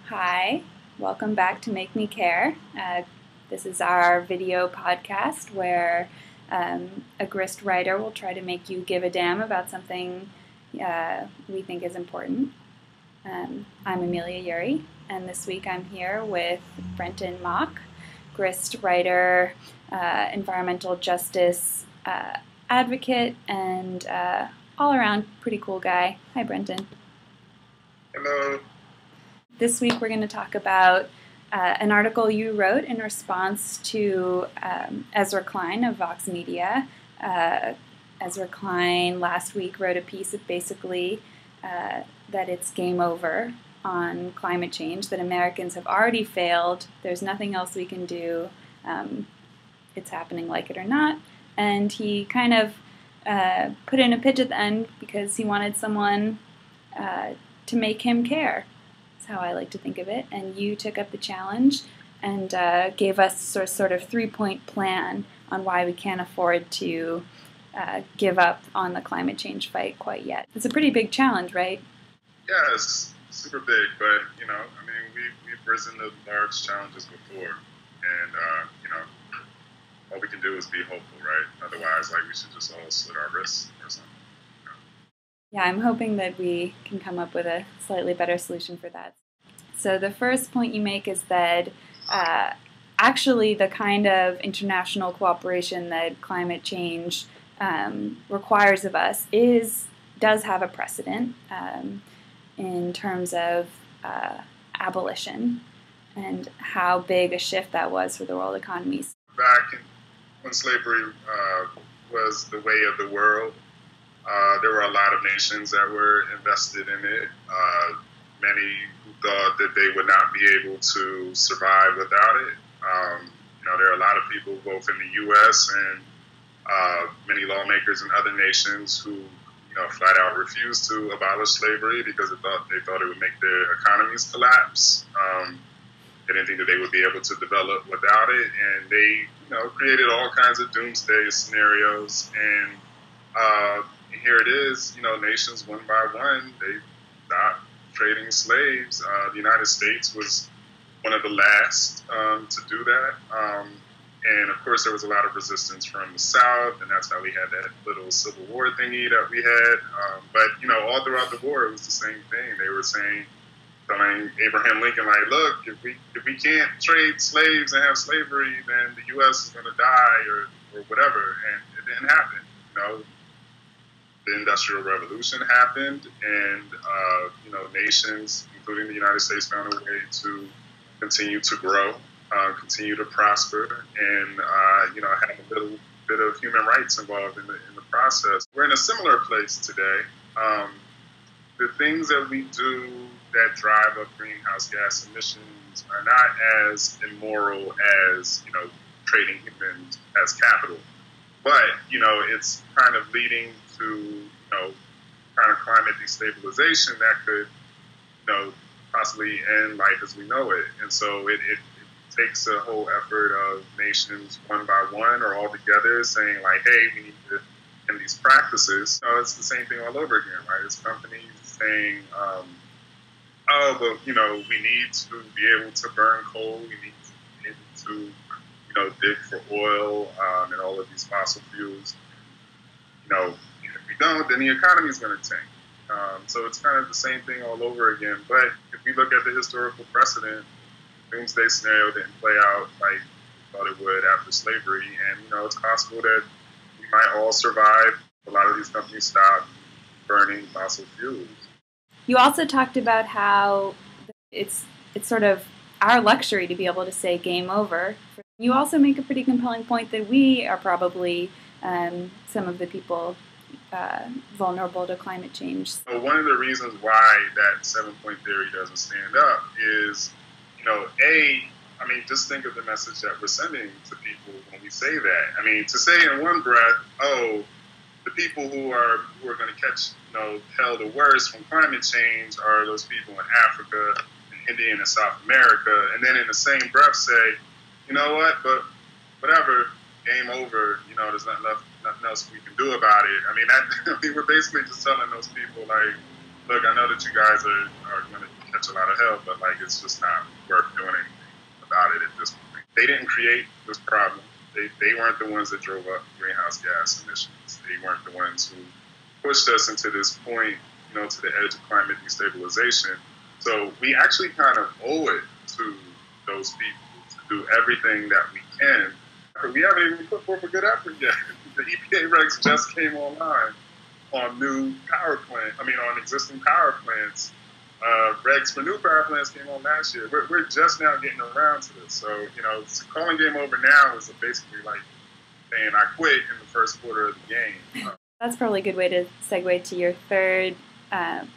Hi, welcome back to Make Me Care. This is our video podcast where a Grist writer will try to make you give a damn about something we think is important. I'm Amelia Yuri, and this week I'm here with Brentin Mock, Grist writer, environmental justice advocate, and all-around pretty cool guy. Hi, Brentin. Hello. This week we're going to talk about an article you wrote in response to Ezra Klein of Vox Media. Ezra Klein last week wrote a piece that basically that it's game over on climate change, that Americans have already failed, there's nothing else we can do, it's happening like it or not. And he kind of put in a pitch at the end because he wanted someone to make him care. How I like to think of it, and you took up the challenge and gave us a sort of three-point plan on why we can't afford to give up on the climate change fight quite yet. It's a pretty big challenge, right? Yeah, it's super big, but we've risen to large challenges before, and all we can do is be hopeful, right? Otherwise, we should just all slit our wrists or something. Yeah, I'm hoping that we can come up with a slightly better solution for that. So the first point you make is that actually the kind of international cooperation that climate change requires of us does have a precedent in terms of abolition and how big a shift that was for the world economies. Back when slavery was the way of the world, there were a lot of nations that were invested in it. Many who thought that they would not be able to survive without it. There are a lot of people, both in the U.S. and many lawmakers in other nations, who flat out refused to abolish slavery because they thought it would make their economies collapse. They didn't think that they would be able to develop without it, and they created all kinds of doomsday scenarios. And here it is, nations one by one, they stopped trading slaves. The United States was one of the last to do that. And of course, there was a lot of resistance from the South, and that's how we had that little Civil War thingy that we had. But all throughout the war, it was the same thing. They were telling Abraham Lincoln, look, if we can't trade slaves and have slavery, then the U.S. is going to die or whatever. And it didn't happen. The Industrial Revolution happened, and nations, including the United States, found a way to continue to grow, continue to prosper, and have a little bit of human rights involved in the process. We're in a similar place today. The things that we do that drive up greenhouse gas emissions are not as immoral as trading humans as capital, but it's kind of leading to kind of climate destabilization that could possibly end life as we know it. And so it takes a whole effort of nations one by one or all together saying hey, we need to end these practices. It's the same thing all over again, right? It's companies saying but we need to be able to burn coal, we need to be able to dig for oil and all of these fossil fuels. If we don't, then the economy is going to tank. So it's kind of the same thing all over again. But if we look at the historical precedent, the doomsday scenario didn't play out like we thought it would after slavery. And, it's possible that we might all survive. A lot of these companies stop burning fossil fuels. You also talked about how it's sort of our luxury to be able to say game over. You also make a pretty compelling point that we are probably some of the people vulnerable to climate change. So one of the reasons why that 7-point theory doesn't stand up is, just think of the message that we're sending to people when we say that. To say in one breath, the people who are going to catch hell the worst from climate change are those people in Africa, and India, and South America, and then in the same breath say, but whatever, game over. There's nothing else we can do about it. We're basically just telling those people, look, I know that you guys are going to catch a lot of hell, but like it's just not worth doing anything about it at this point. They didn't create this problem. They weren't the ones that drove up greenhouse gas emissions. They weren't the ones who pushed us into this point, to the edge of climate destabilization. So we actually kind of owe it to those people to do everything that we can. We haven't even put forth a good effort yet. The EPA regs just came online on on existing power plants. Regs for new power plants came on last year. We're just now getting around to this. So, calling game over now is basically like saying I quit in the first quarter of the game. That's probably a good way to segue to your third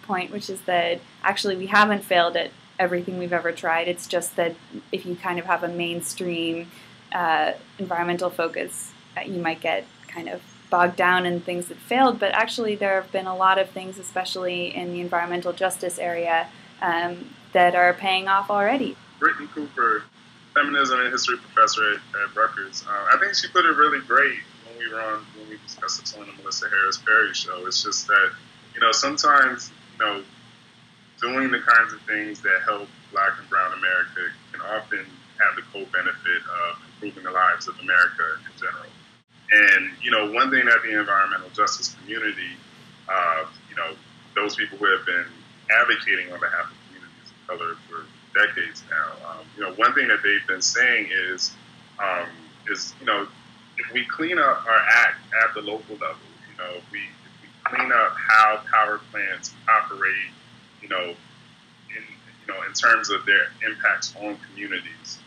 point, which is that actually we haven't failed at everything we've ever tried. It's just that if you kind of have a mainstream environmental focus, you might get kind of bogged down in things that failed, but actually there have been a lot of things, especially in the environmental justice area, that are paying off already. Brentin Cooper, feminism and history professor at Rutgers, I think she put it really great when we discussed this on the Melissa Harris Perry show. It's just that, sometimes, doing the kinds of things that help Black and Brown America can often have the co-benefit of improving the lives of America in general. And, one thing that the environmental justice community, those people who have been advocating on behalf of communities of color for decades now, one thing that they've been saying is if we clean up our act at the local level, if we clean up how power plants operate, in terms of their impacts on communities,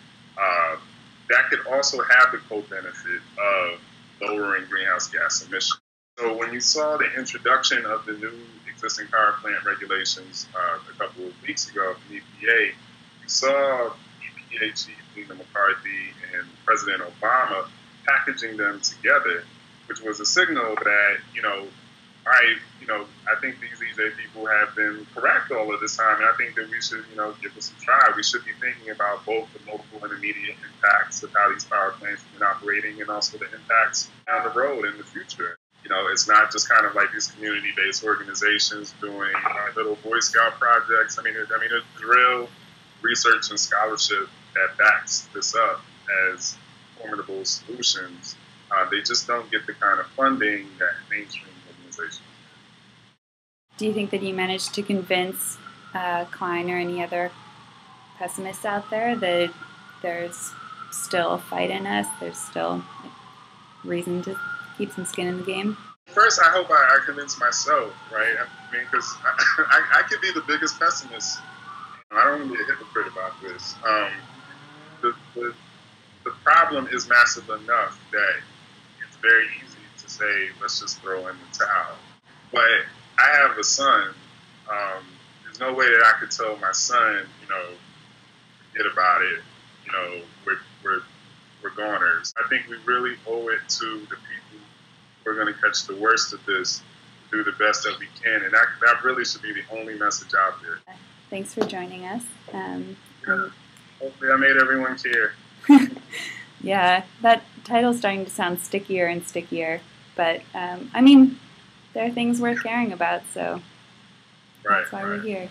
that could also have the co-benefit of lowering greenhouse gas emissions. So when you saw the introduction of the new existing power plant regulations a couple of weeks ago from EPA, you saw EPA Chief Lena McCarthy and President Obama packaging them together, which was a signal that, I think these EJ people have been correct all of this time, and I think that we should, give this a try. We should be thinking about both the local and immediate impacts of how these power plants have been operating and also the impacts down the road in the future. It's not just kind of like these community-based organizations doing little Boy Scout projects. There's real research and scholarship that backs this up as formidable solutions. They just don't get the kind of funding that mainstream organizations do. Do you think that you managed to convince Klein or any other pessimists out there that there's still a fight in us, there's still reason to keep some skin in the game? First, I hope I convince myself, right? Because I could be the biggest pessimist. I don't want to be a hypocrite about this. The problem is massive enough that it's very easy to say, let's just throw in the towel. But I have a son. There's no way that I could tell my son, forget about it. We're goners. I think we really owe it to the people who are going to catch the worst of this to do the best that we can. And that really should be the only message out there. Thanks for joining us. Hopefully I made everyone care. Yeah, that title's starting to sound stickier and stickier. But, there are things worth caring about, so that's why we're here.